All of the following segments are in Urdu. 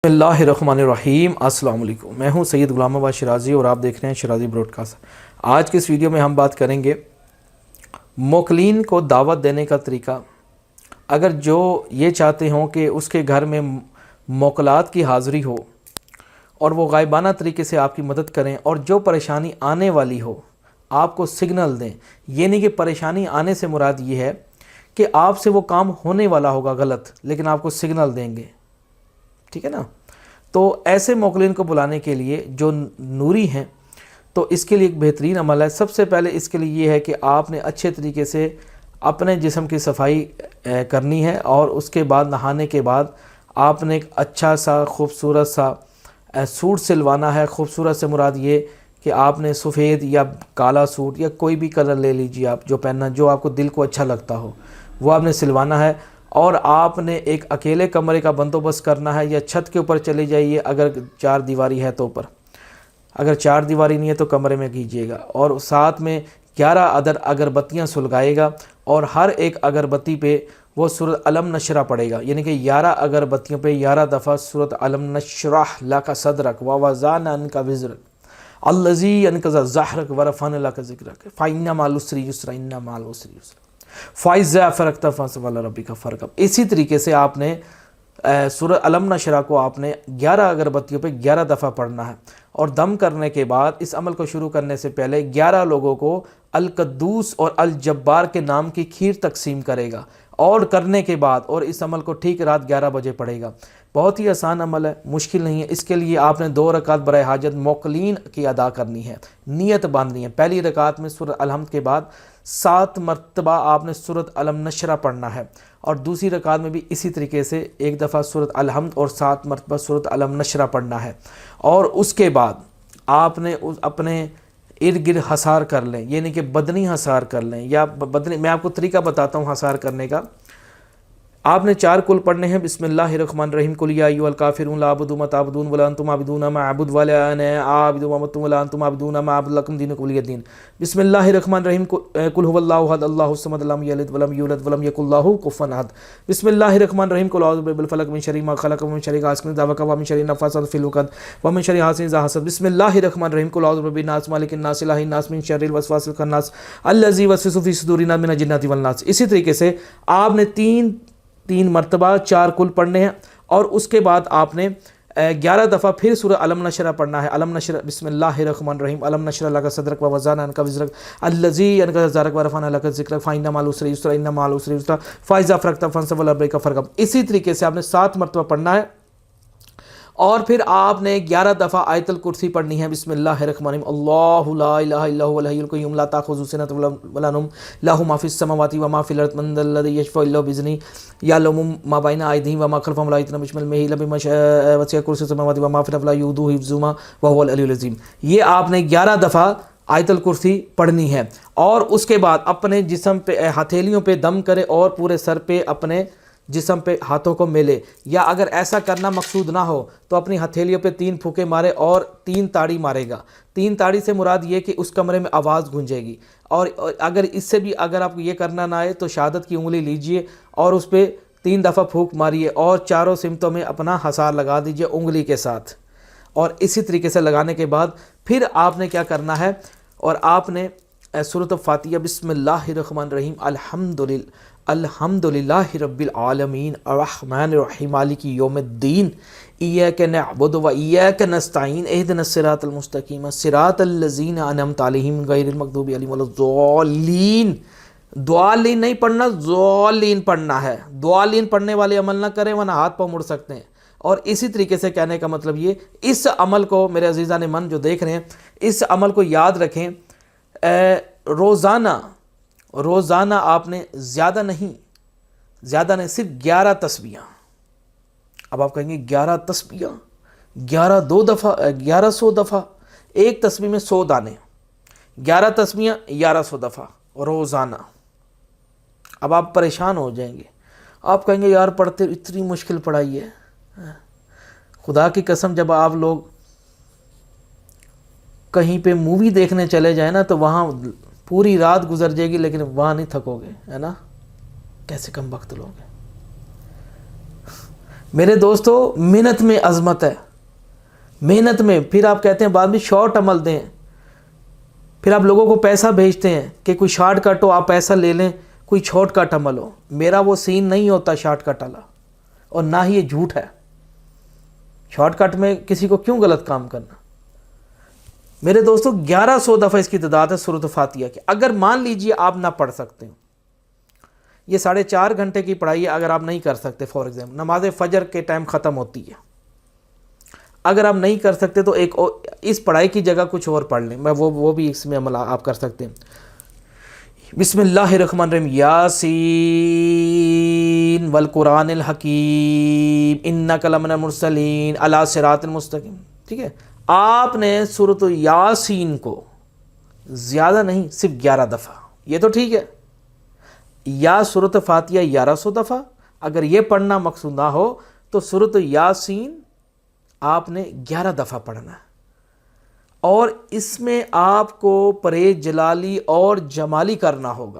بسم اللہ الرحمن الرحیم۔ السلام علیکم، میں ہوں سید غلام آباد شرازی اور آپ دیکھ رہے ہیں شرازی براڈ کاسٹ۔ آج کے اس ویڈیو میں ہم بات کریں گے موکلین کو دعوت دینے کا طریقہ۔ اگر جو یہ چاہتے ہوں کہ اس کے گھر میں موکلات کی حاضری ہو اور وہ غائبانہ طریقے سے آپ کی مدد کریں اور جو پریشانی آنے والی ہو آپ کو سگنل دیں، یہ نہیں کہ پریشانی آنے سے مراد یہ ہے کہ آپ سے وہ کام ہونے والا ہوگا غلط لیکن آپ کو سگنل دیں گے، ٹھیک ہے نا۔ تو ایسے موکلین کو بلانے کے لیے جو نوری ہیں تو اس کے لیے ایک بہترین عمل ہے۔ سب سے پہلے اس کے لیے یہ ہے کہ آپ نے اچھے طریقے سے اپنے جسم کی صفائی کرنی ہے اور اس کے بعد نہانے کے بعد آپ نے ایک اچھا سا خوبصورت سا سوٹ سلوانا ہے۔ خوبصورت سے مراد یہ کہ آپ نے سفید یا کالا سوٹ یا کوئی بھی کلر لے لیجیے آپ جو پہننا، جو آپ کو دل کو اچھا لگتا ہو وہ آپ نے سلوانا ہے۔ اور آپ نے ایک اکیلے کمرے کا بندوبست کرنا ہے یا چھت کے اوپر چلے جائیے اگر چار دیواری ہے تو اوپر، اگر چار دیواری نہیں ہے تو کمرے میں کیجیے گا، اور ساتھ میں 11 عدد اگربتیاں سلگائے گا اور ہر ایک اگربتی پہ وہ سورۃ علم نشرہ پڑھے گا، یعنی کہ 11 اگربتیوں پہ 11 دفعہ سورۃ علم نشرح لک صدرک ووضعنا عنک وزرک الذی انقض ظہرک ورفعنا لک ذکرک فإن مع العسر یسرا ان مع العسر یسرا فَإِذَا فَرَغْتَ فَانصَبْ إِلَىٰ رَبِّكَ فَارْغَب۔ اسی طریقے سے آپ نے سورۃ علم نشرہ کو آپ نے 11 اگربتیوں پہ 11 دفعہ پڑھنا ہے، اور دم کرنے کے بعد اس عمل کو شروع کرنے سے پہلے 11 لوگوں کو القدوس اور الجبار کے نام کی کھیر تقسیم کرے گا، اور کرنے کے بعد اور اس عمل کو ٹھیک رات 11 بجے پڑھے گا۔ بہت ہی آسان عمل ہے، مشکل نہیں ہے۔ اس کے لیے آپ نے 2 رکعت برائے حاجت موکلین کی ادا کرنی ہے، نیت باندھنی ہے۔ پہلی رکعت میں سورۃ الحمد کے بعد 7 مرتبہ آپ نے سورۃ علم نشرہ پڑھنا ہے، اور دوسری رکعت میں بھی اسی طریقے سے 1 دفعہ سورۃ الحمد اور 7 مرتبہ سورۃ علم نشرہ پڑھنا ہے۔ اور اس کے بعد آپ نے اپنے ارد گرد حصار کر لیں، یعنی کہ بدنی حصار کر لیں، یا بدنی میں آپ کو طریقہ بتاتا ہوں حصار کرنے کا۔ آپ نے 4 کل پڑھنے ہیں۔ بسم اللہ الرحمن الرحیم، قل یا ایھا الکافرون لا اعبد ما تعبدون ولا انتم عابدون ما اعبد ولا انا عابد ما عبدتم ولا انتم عابدون ما اعبد لکم دینکم ولی دین۔ بسم اللہ الرحمن الرحیم، قل هو اللہ احد اللہ الصمد لم یلد ولم یولد ولم یکن لہ کفوا احد۔ بسم اللہ الرحمن الرحیم، قل اعوذ برب الفلق من شر ما خلق ومن شر غاسق اذا وقب ومن شر النفاثات فی العقد ومن شر حاسد اذا حسد۔ بسم اللہ الرحمن الرحیم، قل اعوذ برب الناس مالک الناس الہ الناس من شر الوسواس الخناس الذی یوسوس فی صدور الناس من الجنۃ والناس۔ اسی طریقے سے آپ نے تین مرتبہ 4 کل پڑھنے ہیں، اور اس کے بعد آپ نے 11 دفعہ پھر سورہ علم نشرہ پڑھنا ہے۔ علم نشرہ، بسم اللہ الرحمن الرحیم، علم نشرہ لک صدرک ووضعنا عنک وزرک الذی انقض ظہرک ورفعنا لک ذکرک فإن مع العسر یسرا ان مع العسر یسرا فإذا فرغت فانصب إلى ربک فارغب۔ اسی طریقے سے آپ نے 7 مرتبہ پڑھنا ہے، اور پھر آپ نے 11 دفعہ آیت الکرسی پڑھنی ہے۔ بسم اللہ الرحمن الرحیم، اللہ لا الہ الا هو الحی القیوم لا تأخذہ سنۃ ولا نوم لہ ما فی السماوات وما فی الارض من ذا الذی یشفع الا بإذنہ یعلم ما بین ایدیہم وما خلفہم ولا یحیطون بشیء من علمہ الا بما شاء وسع کرسیہ السماوات وما فی الارض ولا یؤودہ حفظہما وہو العلی العظیم۔ یہ آپ نے 11 دفعہ آیت الکرسی پڑھنی ہے، اور اس کے بعد اپنے جسم پہ ہتھیلیوں پہ دم کرے اور پورے سر پہ اپنے جسم پہ ہاتھوں کو میلے، یا اگر ایسا کرنا مقصود نہ ہو تو اپنی ہتھیلیوں پہ 3 پھونکے مارے اور 3 تاڑی مارے گا۔ 3 تاڑی سے مراد یہ کہ اس کمرے میں آواز گونجے گی، اور اگر اس سے بھی اگر آپ کو یہ کرنا نہ آئے تو شہادت کی انگلی لیجئے اور اس پہ 3 دفعہ پھونک ماریے، اور چاروں سمتوں میں اپنا حصار لگا دیجئے انگلی کے ساتھ۔ اور اسی طریقے سے لگانے کے بعد پھر آپ نے کیا کرنا ہے، اور آپ نے سورۃ الفاتحہ بسم اللہ الرحمن الرحیم الحمد للہ رب العالمین الرحمن الرحیم مالک یوم الدین ایاک نعبد و ایاک نستعین اہدنا الصراط المستقیم صراط الذین انعمت علیہم غیر المغضوب علیہم ولا الضالین۔ ضالین نہیں پڑھنا، ضالین پڑھنا ہے۔ ضالین پڑھنے والے عمل نہ کریں ورنہ ہاتھ پاؤں مڑ سکتے ہیں۔ اور اسی طریقے سے کہنے کا مطلب یہ، اس عمل کو میرے عزیزان من جو دیکھ رہے ہیں اس عمل کو یاد رکھیں، روزانہ آپ نے زیادہ نہیں صرف 11 تسبیحاں۔ اب آپ کہیں گے 11 تسبیحاں، 2 دفعہ 1100 دفعہ، ایک تسبیح میں 100 دانے، 11 تسبیحاں 1100 دفعہ روزانہ۔ اب آپ پریشان ہو جائیں گے، آپ کہیں گے یار پڑھتے اتنی مشکل پڑھائی ہے۔ خدا کی قسم جب آپ لوگ کہیں پہ مووی دیکھنے چلے جائیں نا تو وہاں پوری رات گزر جائے گی لیکن وہاں نہیں تھکو گے، ہے نا؟ کیسے کم وقت لوگ ہیں۔ میرے دوستو محنت میں عظمت ہے، محنت میں. پھر آپ کہتے ہیں بعد میں شارٹ عمل دیں، پھر آپ لوگوں کو پیسہ بھیجتے ہیں کہ کوئی شارٹ کٹ ہو آپ پیسہ لے لیں، کوئی شارٹ کٹ عمل ہو. میرا وہ سین نہیں ہوتا شارٹ کٹ والا، اور نہ ہی یہ جھوٹ ہے. شارٹ کٹ میں کسی کو کیوں غلط کام کرنا. میرے دوستو 1100 دفعہ اس کی تعداد ہے سورۃ فاتحہ کی. اگر مان لیجئے آپ نہ پڑھ سکتے ہیں، یہ 4.5 گھنٹے کی پڑھائی ہے، اگر آپ نہیں کر سکتے، فار ایگزامپل نماز فجر کے ٹائم ختم ہوتی ہے، اگر آپ نہیں کر سکتے تو ایک اس پڑھائی کی جگہ کچھ اور پڑھ لیں. میں وہ بھی اس میں عمل آپ کر سکتے ہیں. بسم اللہ الرحمن الرحیم. یاسین والقرآن الحکیم انک لمن المرسلین علی صراط مستقیم. ٹھیک ہے، آپ نے سورۃ یاسین کو زیادہ نہیں صرف 11 دفعہ، یہ تو ٹھیک ہے، یا سورۃ فاتحہ 1100 دفعہ. اگر یہ پڑھنا مقصود نہ ہو تو سورۃ یاسین آپ نے 11 دفعہ پڑھنا ہے. اور اس میں آپ کو پرہیز جلالی اور جمالی کرنا ہوگا،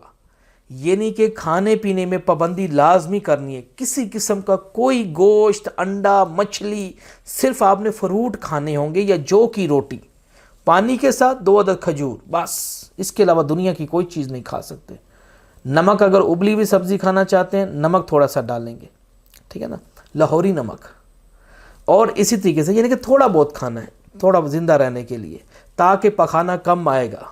یعنی کہ کھانے پینے میں پابندی لازمی کرنی ہے. کسی قسم کا کوئی گوشت، انڈا، مچھلی، صرف آپ نے فروٹ کھانے ہوں گے یا جو کی روٹی، پانی کے ساتھ 2 عدد کھجور، بس. اس کے علاوہ دنیا کی کوئی چیز نہیں کھا سکتے. نمک اگر ابلی ہوئی سبزی کھانا چاہتے ہیں نمک تھوڑا سا ڈالیں گے، ٹھیک ہے نا، لاہوری نمک. اور اسی طریقے سے یعنی کہ تھوڑا بہت کھانا ہے، تھوڑا زندہ رہنے کے لیے، تاکہ پخانا کم آئے گا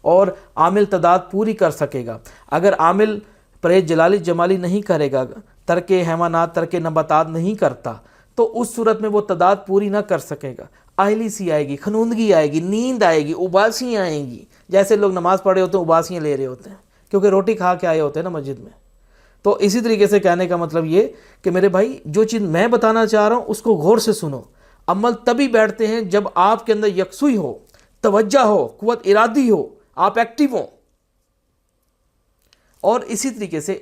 اور عامل تعداد پوری کر سکے گا. اگر عامل پرہیز جلالی جمالی نہیں کرے گا، ترک حیوانات، ترک نباتات نہیں کرتا، تو اس صورت میں وہ تعداد پوری نہ کر سکے گا. آہلی سی آئے گی، خنوندگی آئے گی، نیند آئے گی، اباسیاں آئیں گی. جیسے لوگ نماز پڑھ رہے ہوتے ہیں اباسیاں لے رہے ہوتے ہیں کیونکہ روٹی کھا کے آئے ہوتے ہیں نا مسجد میں. تو اسی طریقے سے کہنے کا مطلب یہ کہ میرے بھائی جو چیز میں بتانا چاہ رہا ہوں اس کو غور سے سنو. عمل تبھی بیٹھتے ہیں جب آپ کے اندر یکسوئی ہو، توجہ ہو، قوت ارادی ہو، آپ ایکٹیو ہوں. اور اسی طریقے سے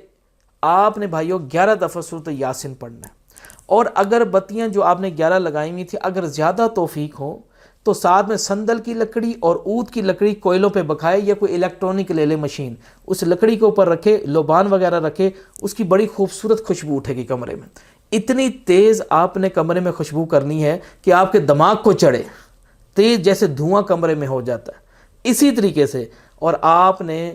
آپ نے بھائیوں 11 دفعہ سورۃ یاسین پڑھنا ہے. اور اگر بتیاں جو آپ نے 11 لگائی ہوئی تھی اگر زیادہ توفیق ہو تو ساتھ میں سندل کی لکڑی اور اود کی لکڑی کوئلوں پہ بکھائے، یا کوئی الیکٹرانک لے لے مشین، اس لکڑی کے اوپر رکھے، لوبان وغیرہ رکھے، اس کی بڑی خوبصورت خوشبو اٹھے گی کمرے میں. اتنی تیز آپ نے کمرے میں خوشبو کرنی ہے کہ آپ کے دماغ کو چڑھے، تیز جیسے دھواں کمرے میں ہو جاتا ہے. اسی طریقے سے اور آپ نے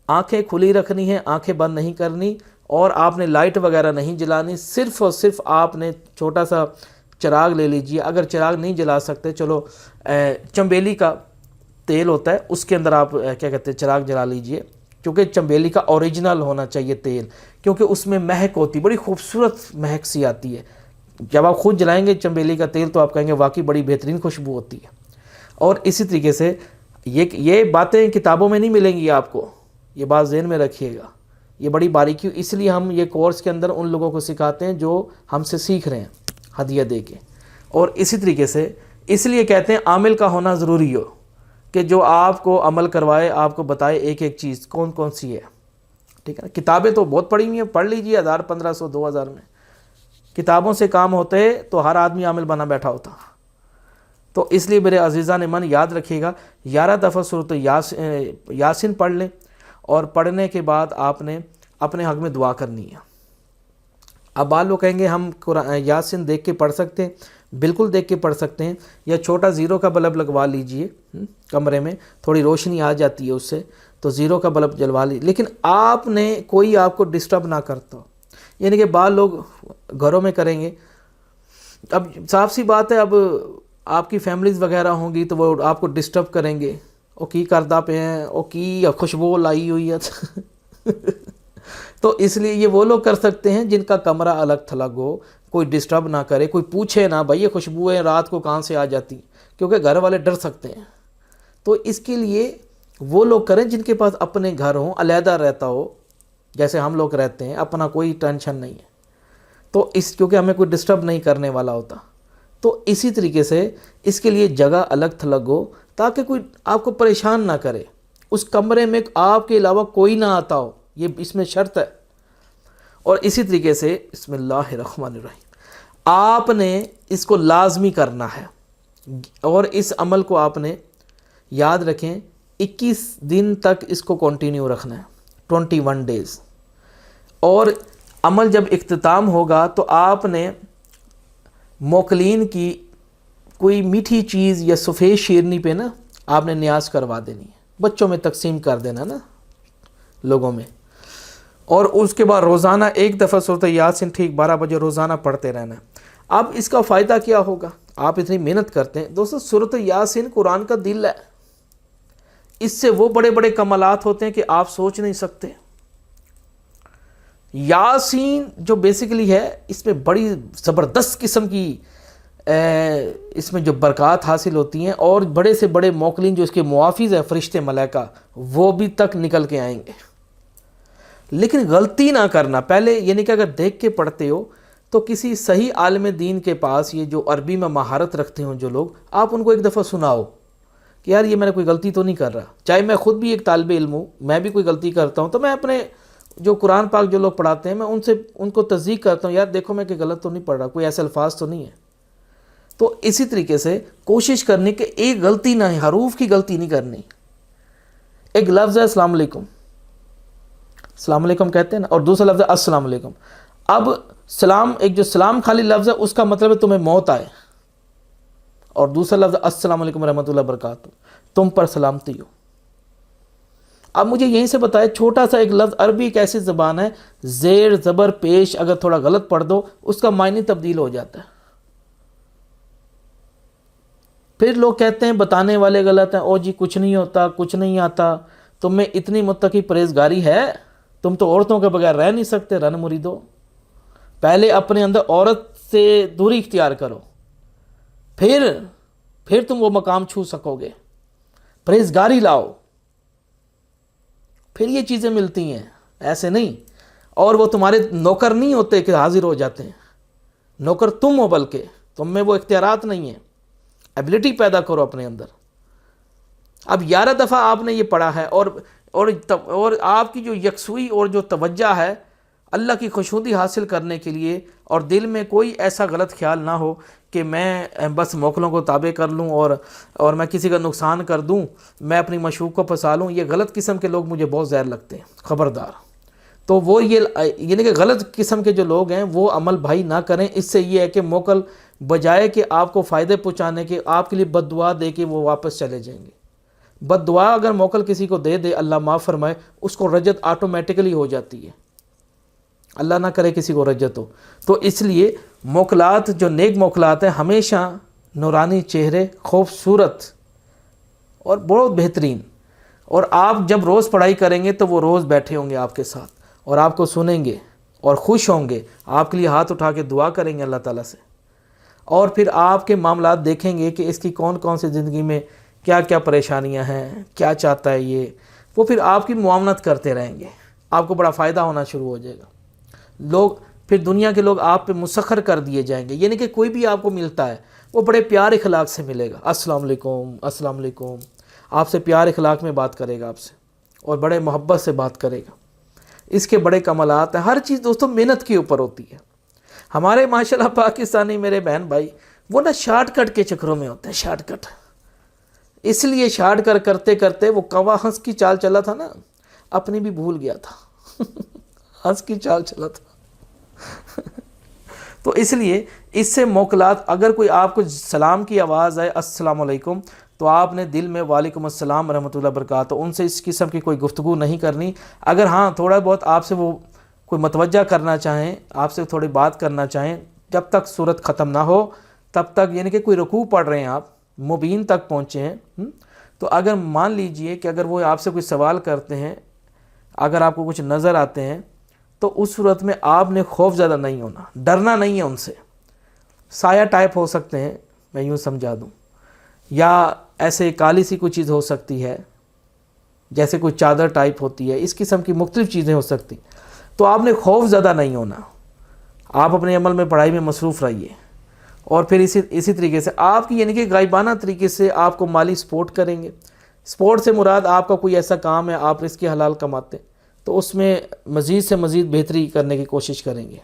آنکھیں کھلی رکھنی ہیں، آنکھیں بند نہیں کرنی، اور آپ نے لائٹ وغیرہ نہیں جلانی. صرف اور صرف آپ نے چھوٹا سا چراغ لے لیجئے. اگر چراغ نہیں جلا سکتے چلو چنبیلی کا تیل ہوتا ہے، اس کے اندر آپ کیا کہتے ہیں چراغ جلا لیجئے، کیونکہ چنبیلی کا اوریجنل ہونا چاہیے تیل، کیونکہ اس میں مہک ہوتی، بڑی خوبصورت مہک سی آتی ہے. جب آپ خود جلائیں گے چنبیلی کا تیل تو آپ کہیں گے واقعی بڑی بہترین خوشبو ہوتی ہے. اور اسی طریقے سے یہ باتیں کتابوں میں نہیں ملیں گی آپ کو، یہ بات ذہن میں رکھیے گا. یہ بڑی باریکی، اس لیے ہم یہ کورس کے اندر ان لوگوں کو سکھاتے ہیں جو ہم سے سیکھ رہے ہیں ہدیہ دے کے. اور اسی طریقے سے اس لیے کہتے ہیں عامل کا ہونا ضروری ہو، کہ جو آپ کو عمل کروائے، آپ کو بتائے ایک ایک چیز کون کون سی ہے. ٹھیک ہے نا. کتابیں تو بہت پڑھی ہوئی ہیں، پڑھ لیجیے 1000 1500 2000 میں. کتابوں سے کام ہوتے تو ہر آدمی عامل بنا بیٹھا ہوتا. تو اس لیے میرے عزیزان من یاد رکھیے گا 11 دفعہ سورۃ یاسین پڑھ لیں، اور پڑھنے کے بعد آپ نے اپنے حق میں دعا کرنی ہے. اب بعض لوگ کہیں گے ہم یاسین دیکھ کے پڑھ سکتے ہیں. بالکل دیکھ کے پڑھ سکتے ہیں، یا چھوٹا 0 کا بلب لگوا لیجئے کمرے میں، تھوڑی روشنی آ جاتی ہے اس سے، تو 0 کا بلب جلوا لیجیے. لیکن آپ نے کوئی آپ کو ڈسٹرب نہ کرتا ہو، یعنی کہ بعض لوگ گھروں میں کریں گے. اب صاف سی بات ہے، اب آپ کی فیملیز وغیرہ ہوں گی تو وہ آپ کو ڈسٹرب کریں گے، او کی کردہ پہ ہیں، او کی خوشبو لائی ہوئی ہے. تو اس لیے یہ وہ لوگ کر سکتے ہیں جن کا کمرہ الگ تھلگ ہو، کوئی ڈسٹرب نہ کرے، کوئی پوچھے نہ بھائی یہ خوشبوئیں رات کو کہاں سے آ جاتی، کیونکہ گھر والے ڈر سکتے ہیں. تو اس کے لیے وہ لوگ کریں جن کے پاس اپنے گھر ہوں، علیحدہ رہتا ہو، جیسے ہم لوگ رہتے ہیں، اپنا کوئی ٹینشن نہیں ہے، تو کیونکہ ہمیں کوئی ڈسٹرب نہیں کرنے والا ہوتا. تو اسی طریقے سے اس کے لیے جگہ الگ تھلگ ہو، تاکہ کوئی آپ کو پریشان نہ کرے. اس کمرے میں آپ کے علاوہ کوئی نہ آتا ہو، یہ اس میں شرط ہے. اور اسی طریقے سے بسم اللہ الرحمن الرحیم آپ نے اس کو لازمی کرنا ہے، اور اس عمل کو آپ نے یاد رکھیں 21 دن تک اس کو کنٹینیو رکھنا ہے، 21 ڈیز. اور عمل جب اختتام ہوگا تو آپ نے موکلین کی کوئی میٹھی چیز یا سفید شیرنی پہ نا آپ نے نیاز کروا دینی ہے، بچوں میں تقسیم کر دینا نا لوگوں میں، اور اس کے بعد روزانہ ایک دفعہ سورۃ یاسین ٹھیک 12 بجے روزانہ پڑھتے رہنا ہے۔ اب اس کا فائدہ کیا ہوگا؟ آپ اتنی محنت کرتے ہیں دوستو، سورۃ یاسین قرآن کا دل ہے، اس سے وہ بڑے بڑے کمالات ہوتے ہیں کہ آپ سوچ نہیں سکتے۔ یاسین جو بیسیکلی ہے، اس میں بڑی زبردست قسم کی اس میں جو برکات حاصل ہوتی ہیں، اور بڑے سے بڑے موکلین جو اس کے محافظ ہیں فرشتے ملائکہ، وہ بھی تک نکل کے آئیں گے۔ لیکن غلطی نہ کرنا، پہلے یعنی کہ اگر دیکھ کے پڑھتے ہو تو کسی صحیح عالم دین کے پاس، یہ جو عربی میں مہارت رکھتے ہوں جو لوگ، آپ ان کو ایک دفعہ سناؤ کہ یار یہ میں نے کوئی غلطی تو نہیں کر رہا۔ چاہے میں خود بھی ایک طالب علم ہوں، میں بھی کوئی غلطی کرتا ہوں، تو میں اپنے جو قرآن پاک جو لوگ پڑھاتے ہیں، میں ان کو تصدیق کرتا ہوں، یار دیکھو میں کہ غلط تو نہیں پڑھ رہا، کوئی ایسے الفاظ تو نہیں ہے۔ تو اسی طریقے سے کوشش کرنی کہ ایک غلطی نہ ہے، حروف کی غلطی نہیں کرنی۔ ایک لفظ ہے السلام علیکم، السلام علیکم کہتے ہیں نا، اور دوسرا لفظ ہے السلام علیکم۔ اب سلام، ایک جو سلام خالی لفظ ہے اس کا مطلب ہے تمہیں موت آئے، اور دوسرا لفظ السلام علیکم رحمۃ اللہ وبرکاتہ، تم پر سلامتی ہو۔ اب مجھے یہیں سے بتائے، چھوٹا سا ایک لفظ، عربی ایک ایسی زبان ہے، زیر زبر پیش اگر تھوڑا غلط پڑھ دو اس کا معنی تبدیل ہو جاتا ہے۔ پھر لوگ کہتے ہیں بتانے والے غلط ہیں، او جی کچھ نہیں ہوتا، کچھ نہیں آتا، تم میں اتنی متقی پرہیزگاری ہے، تم تو عورتوں کے بغیر رہ نہیں سکتے۔ رن مریدو، پہلے اپنے اندر عورت سے دوری اختیار کرو، پھر تم وہ مقام چھو سکو گے۔ پرہیزگاری لاؤ، پھر یہ چیزیں ملتی ہیں، ایسے نہیں۔ اور وہ تمہارے نوکر نہیں ہوتے کہ حاضر ہو جاتے ہیں، نوکر تم ہو، بلکہ تم میں وہ اختیارات نہیں ہیں۔ ایبلٹی پیدا کرو اپنے اندر۔ اب 11 دفعہ آپ نے یہ پڑھا ہے، اور آپ کی جو یکسوئی اور جو توجہ ہے اللہ کی خوشنودی حاصل کرنے کے لیے، اور دل میں کوئی ایسا غلط خیال نہ ہو کہ میں بس موکلوں کو تابع کر لوں اور میں کسی کا نقصان کر دوں، میں اپنی مشوق کو پھنسا لوں۔ یہ غلط قسم کے لوگ مجھے بہت زہر لگتے ہیں، خبردار۔ تو وہ یعنی کہ غلط قسم کے جو لوگ ہیں وہ عمل بھائی نہ کریں۔ اس سے یہ ہے کہ موکل بجائے کہ آپ کو فائدے پہنچانے کے، آپ کے لیے بد دعا دے کے وہ واپس چلے جائیں گے۔ بد دعا اگر موکل کسی کو دے دے، اللہ معاف فرمائے، اس کو رجت آٹومیٹکلی ہو جاتی ہے، اللہ نہ کرے کسی کو رجت ہو۔ تو اس لیے موکلات جو نیک موکلات ہیں ہمیشہ نورانی چہرے، خوبصورت اور بہت بہترین، اور آپ جب روز پڑھائی کریں گے تو وہ روز بیٹھے ہوں گے آپ کے ساتھ اور آپ کو سنیں گے اور خوش ہوں گے، آپ کے لیے ہاتھ اٹھا کے دعا کریں گے اللہ تعالیٰ سے، اور پھر آپ کے معاملات دیکھیں گے کہ اس کی کون کون سی زندگی میں کیا کیا پریشانیاں ہیں، کیا چاہتا ہے یہ، وہ پھر آپ کی معاونت کرتے رہیں گے، آپ کو بڑا فائدہ ہونا شروع ہو جائے گا۔ لوگ پھر دنیا کے لوگ آپ پہ مسخر کر دیے جائیں گے، یعنی کہ کوئی بھی آپ کو ملتا ہے وہ بڑے پیار اخلاق سے ملے گا، السلام علیکم، السلام علیکم، آپ سے پیار اخلاق میں بات کرے گا، آپ سے اور بڑے محبت سے بات کرے گا۔ اس کے بڑے کمالات ہیں۔ ہر چیز دوستوں محنت کے اوپر ہوتی ہے۔ ہمارے ماشاءاللہ پاکستانی میرے بہن بھائی وہ نا شارٹ کٹ کے چکروں میں ہوتے ہیں، شارٹ کٹ، اس لیے شارٹ کٹ کرتے کرتے وہ کوا ہنس کی چال چلا تھا نا، اپنی بھی بھول گیا تھا ہنس کی چال چلا تھا تو اس لیے اس سے موکلات، اگر کوئی آپ کو سلام کی آواز آئے السلام علیکم، تو آپ نے دل میں وعلیکم السلام ورحمۃ اللہ وبرکاتہ، ان سے اس قسم کی کوئی گفتگو نہیں کرنی۔ اگر ہاں تھوڑا بہت آپ سے وہ کوئی متوجہ کرنا چاہیں، آپ سے تھوڑی بات کرنا چاہیں، جب تک صورت ختم نہ ہو تب تک، یعنی کہ کوئی رکوع پڑھ رہے ہیں آپ، مبین تک پہنچے ہیں، تو اگر مان لیجئے کہ اگر وہ آپ سے کوئی سوال کرتے ہیں، اگر آپ کو کچھ نظر آتے ہیں، تو اس صورت میں آپ نے خوف زدہ نہیں ہونا، ڈرنا نہیں ہے ان سے۔ سایہ ٹائپ ہو سکتے ہیں، میں یوں سمجھا دوں، یا ایسے کالی سی کوئی چیز ہو سکتی ہے، جیسے کوئی چادر ٹائپ ہوتی ہے، اس قسم کی مختلف چیزیں ہو سکتی، تو آپ نے خوف زدہ نہیں ہونا۔ آپ اپنے عمل میں، پڑھائی میں مصروف رہیے، اور پھر اسی طریقے سے آپ کی، یعنی کہ غائبانہ طریقے سے آپ کو مالی سپورٹ کریں گے۔ سپورٹ سے مراد آپ کا کوئی ایسا کام ہے، آپ رزق حلال کماتے، تو اس میں مزید سے مزید بہتری کرنے کی کوشش کریں گے،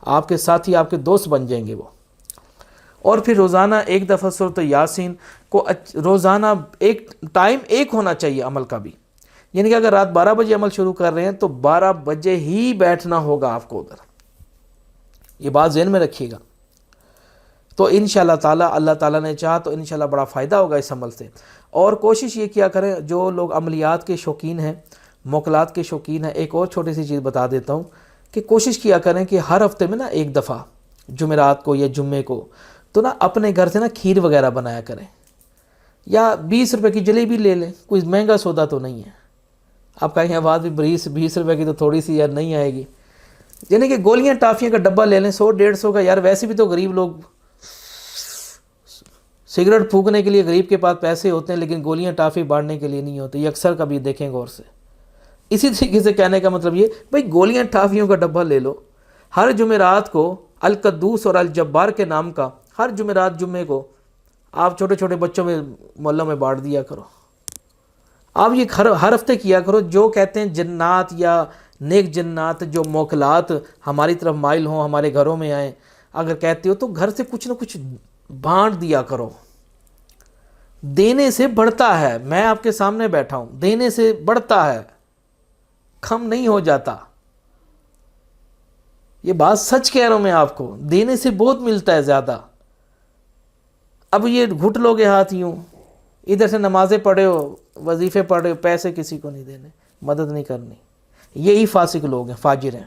آپ کے ساتھی آپ کے دوست بن جائیں گے وہ۔ اور پھر روزانہ ایک دفعہ سورۃ یاسین کو روزانہ ایک ٹائم ایک ہونا چاہیے عمل کا بھی، یعنی کہ اگر رات 12 بجے عمل شروع کر رہے ہیں تو 12 بجے ہی بیٹھنا ہوگا آپ کو ادھر، یہ بات ذہن میں رکھیے گا. تو انشاءاللہ تعالیٰ اللہ تعالیٰ نے چاہا تو انشاءاللہ بڑا فائدہ ہوگا اس عمل سے. اور کوشش یہ کیا کریں جو لوگ عملیات کے شوقین ہیں، موکلات کے شوقین ہیں. ایک اور چھوٹی سی چیز بتا دیتا ہوں کہ کوشش کیا کریں کہ ہر ہفتے میں نا ایک دفعہ جمعرات کو یا جمعے کو تو نا اپنے گھر سے نا کھیر وغیرہ بنایا کریں، یا 20 روپے کی جلیبی لے لیں. کوئی مہنگا سودا تو نہیں ہے. آپ کہیں گے آواز بھی 20 روپے کی تو تھوڑی سی یار نہیں آئے گی. یعنی کہ گولیاں ٹافیاں کا ڈبہ لے لیں 100-150 کا. یار ویسے بھی تو غریب لوگ سگریٹ پھونکنے کے لیے غریب کے پاس پیسے ہوتے ہیں، لیکن گولیاں ٹافی بانٹنے کے لیے نہیں ہوتے. یہ اکثر کبھی دیکھیں غور سے. اسی طریقے سے کہنے کا مطلب یہ بھائی گولیاں ٹافیوں کا ڈبہ لے لو. ہر جمعرات کو القدوس اور الجبار کے نام کا ہر جمعرات جمعے کو آپ چھوٹے چھوٹے بچوں میں محلوں میں بانٹ دیا کرو. آپ یہ ہر ہفتے کیا کرو. جو کہتے ہیں جنات یا نیک جنات جو موکلات ہماری طرف مائل ہوں، ہمارے گھروں میں آئیں، اگر کہتے ہو تو گھر سے کچھ نہ کچھ بانٹ دیا کرو. دینے سے بڑھتا ہے. میں آپ کے سامنے بیٹھا ہوں، دینے سے بڑھتا ہے، کم نہیں ہو جاتا. یہ بات سچ کہہ رہا ہوں میں آپ کو. دینے سے بہت ملتا ہے زیادہ. اب یہ گھٹ لو گے ہاتھ یوں، ادھر سے نمازیں پڑھے ہو، وظیفے پڑھے ہو، پیسے کسی کو نہیں دینے، مدد نہیں کرنی. یہی فاسق لوگ ہیں، فاجر ہیں،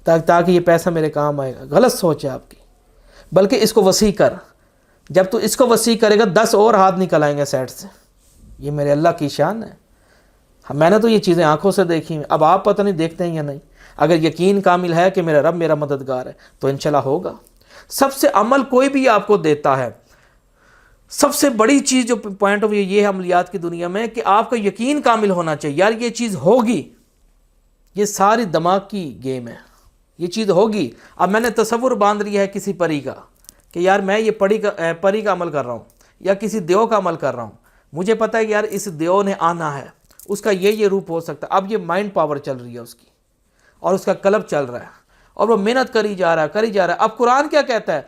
تاکہ یہ پیسہ میرے کام آئے گا. غلط سوچ ہے آپ کی. بلکہ اس کو وسیع کر. جب تو اس کو وسیع کرے گا 10 اور ہاتھ نکل آئیں گے سائڈ سے. یہ میرے اللہ کی شان ہے. میں نے تو یہ چیزیں آنکھوں سے دیکھی ہیں. اب آپ پتہ نہیں دیکھتے ہیں یا نہیں. اگر یقین کامل ہے کہ میرا رب میرا مددگار ہے تو انشاءاللہ ہوگا. سب سے عمل کوئی بھی آپ کو دیتا ہے، سب سے بڑی چیز جو پوائنٹ آف ویو یہ ہے عملیات کی دنیا میں کہ آپ کا یقین کامل ہونا چاہیے. یار یہ چیز ہوگی. یہ ساری دماغ کی گیم ہے. یہ چیز ہوگی. اب میں نے تصور باندھ لیا ہے کسی پری کا کہ یار میں یہ پری کا عمل کر رہا ہوں یا کسی دیو کا عمل کر رہا ہوں. مجھے پتہ ہے کہ یار اس دیو نے آنا ہے، اس کا یہ روپ ہو سکتا ہے. اب یہ مائنڈ پاور چل رہی ہے اس کی، اور اس کا قلب چل رہا ہے، اور وہ محنت کری جا رہا ہے. اب قرآن کیا کہتا ہے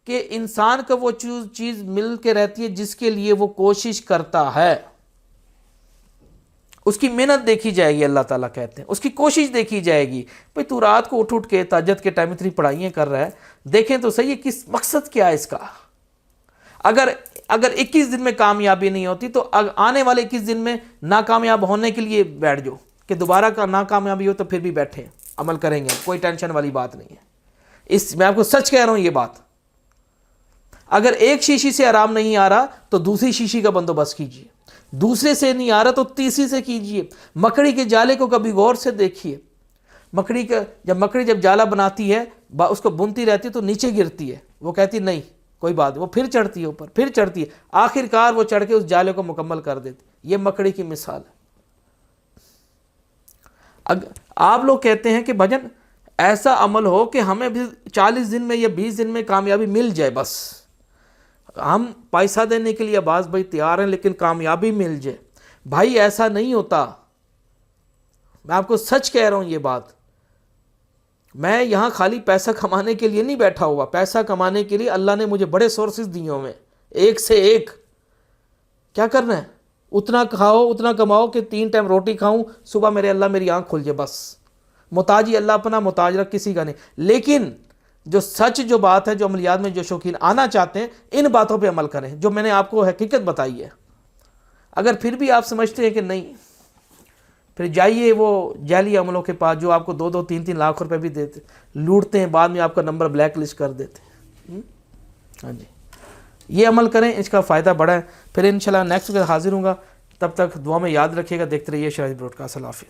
کہ انسان کا وہ چیز مل کے رہتی ہے جس کے لیے وہ کوشش کرتا ہے. اس کی محنت دیکھی جائے گی. اللہ تعالیٰ کہتے ہیں اس کی کوشش دیکھی جائے گی. بھئی تو رات کو اٹھ کے تہجد کے ٹائم اتنی پڑھائیاں کر رہا ہے، دیکھیں تو صحیح کس مقصد کیا ہے اس کا. اگر 21 دن میں کامیابی نہیں ہوتی تو آنے والے 21 دن میں ناکامیاب ہونے کے لیے بیٹھ جاؤ کہ دوبارہ کا ناکامیابی ہو تو پھر بھی بیٹھے عمل کریں گے. کوئی ٹینشن والی بات نہیں ہے. میں آپ کو سچ کہہ رہا ہوں یہ بات. اگر ایک شیشی سے آرام نہیں آ رہا تو دوسری شیشی کا بندوبست کیجیے. دوسرے سے نہیں آ رہا تو تیسری سے کیجیے. مکڑی کے جالے کو کبھی غور سے دیکھیے. مکڑی جب جالا بناتی ہے اس کو بنتی رہتی ہے تو نیچے گرتی ہے. وہ کہتی نہیں کوئی بات، وہ پھر چڑھتی ہے اوپر، پھر چڑھتی ہے، آخر کار وہ چڑھ کے اس جالے کو مکمل کر دیتی. یہ مکڑی کی مثال ہے. آپ لوگ کہتے ہیں کہ بھجن ایسا عمل ہو کہ ہمیں بھی 40 دن میں یا 20 دن میں کامیابی مل جائے. بس ہم پیسہ دینے کے لیے عباس بھائی تیار ہیں لیکن کامیابی مل جائے. بھائی ایسا نہیں ہوتا. میں آپ کو سچ کہہ رہا ہوں یہ بات. میں یہاں خالی پیسہ کمانے کے لیے نہیں بیٹھا ہوا. پیسہ کمانے کے لیے اللہ نے مجھے بڑے سورسز دیے ہوئے، ایک سے ایک. کیا کرنا ہے؟ اتنا کھاؤ اتنا کماؤ کہ 3 ٹائم روٹی کھاؤں، صبح میرے اللہ میری آنکھ کھل جائے. بس محتاجی اللہ اپنا، محتاج رکھ کسی کا نہیں. لیکن جو سچ جو بات ہے، جو عملیات میں جو شوقین آنا چاہتے ہیں، ان باتوں پہ عمل کریں جو میں نے آپ کو حقیقت بتائی ہے. اگر پھر بھی آپ سمجھتے ہیں کہ نہیں، پھر جائیے وہ جعلی عملوں کے پاس جو آپ کو 2-2 3-3 لاکھ روپے بھی دیتے، لوٹتے ہیں، بعد میں آپ کا نمبر بلیک لسٹ کر دیتے ہیں. ہاں جی، یہ عمل کریں، اس کا فائدہ بڑا ہے. پھر انشاءاللہ نیکسٹ وقت حاضر ہوں گا. تب تک دعا میں یاد رکھیے گا. دیکھتے رہیے شرائط براڈ کاسٹ. اللہ حافظ.